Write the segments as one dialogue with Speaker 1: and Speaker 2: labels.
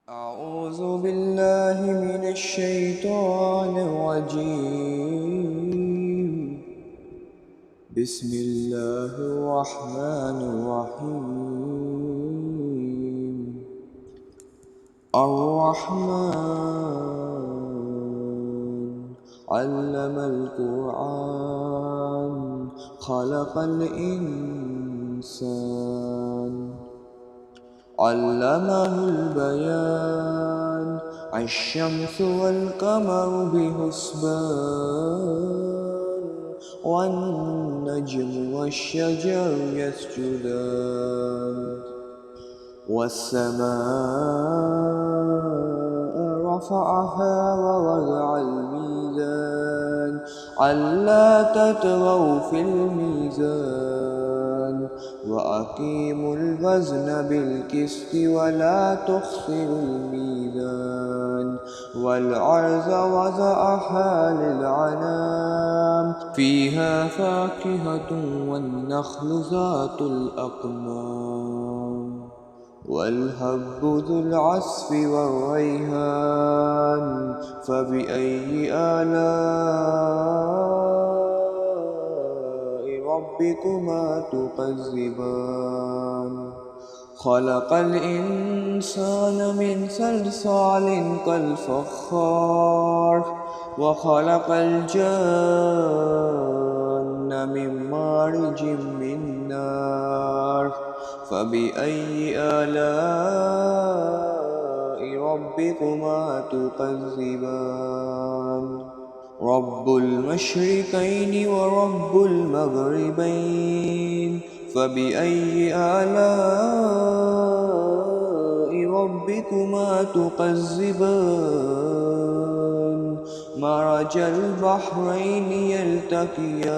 Speaker 1: أعوذ بالله من الشيطان الرجيم. بسم الله الرحمن الرحيم. الرحمن علم القرآن خلق الإنسان علمه البيان الشمس والقمر بحسبان والنجم والشجر يسجدان والسماء رفعها ووضع الميزان ألا تطغوا في الميزان وأقيموا الوزن بالقسط ولا تخسروا الميزان والأرض وضعها للأنام فيها فاكهة والنخل ذات الأكمام والحب ذو العصف والريحان فبأي آلاء ربكما تكذبان خلق الإنسان من صلصال كالفخار وخلق الجن من مارج من نار فبأي آلاء ربكما تكذبان رب المشرقين ورب المغربين فبأي آلاء ربكما تكذبان مرج البحرين يلتقيان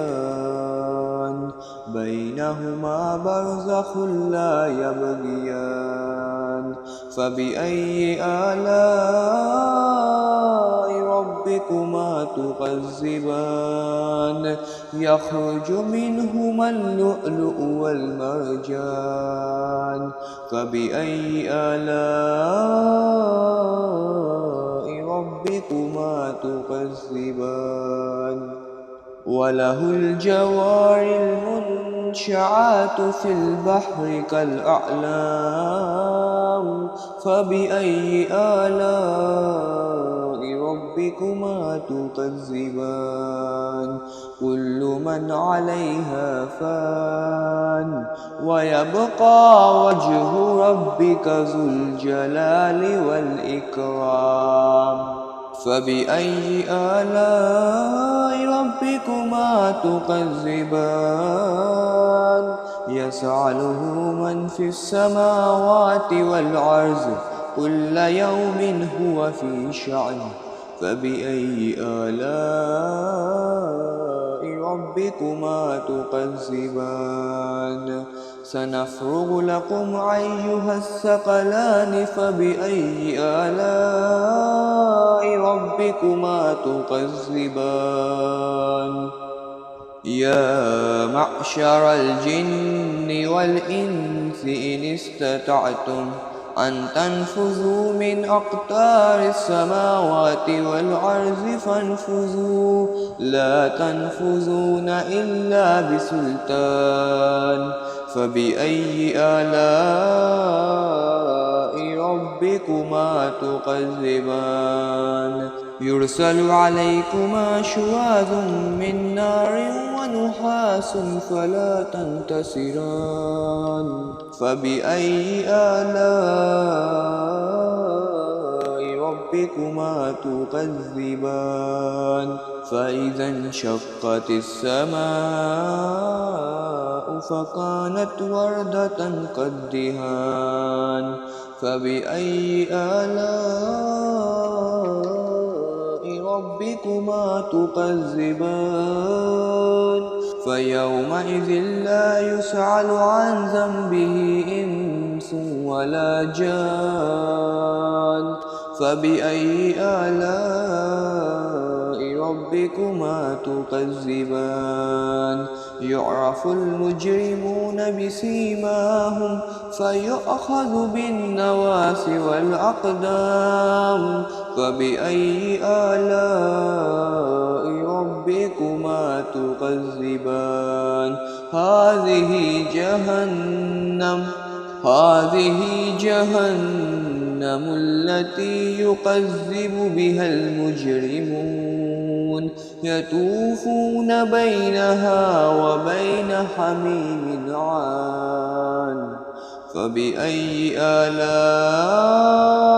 Speaker 1: بينهما برزخ لا يبغيان فبأي آلاء ربكما تكذبان يخرج منهما اللؤلؤ والمرجان فبأي آلاء ربكما تكذبان وله الجوار المنشآت في البحر كالأعلام فبأي آلاء ربكما تكذبان كل من عليها فان ويبقى وجه ربك ذو الجلال والإكرام فبأي آلاء ربكما تكذبان يسأله من في السماوات والأرض كل يوم هو في شأن فبأي آلاء ربكما تكذبان سنفرغ لكم أيها الثقلان فبأي آلاء ربكما تكذبان يا معشر الجن والإنس إن استطعتم أن تنفذوا من أقطار السماوات والأرض فانفذوا لا تنفذون إلا بسلطان فبأي آلاء ربكما تكذبان يرسل عليكما شواظ من نار ونحاس فلا تنتصران فبأي آلاء ربكما تكذبان فإذا انشقت السماء فكانت وردة كالدهان فبأي آلاء ربكما تكذبان فيومئذ لا يسأل عن ذنبه إنس ولا جان فبأي آلاء ربكما تكذبان يعرف المجرمون بسيماهم فيؤخذ بالنواصي والأقدام فبأي آلاء ربكما تكذبان هذه جهنم التي يكذب بها المجرمون يطوفون بينها وبين حميم عان فبأي آلاء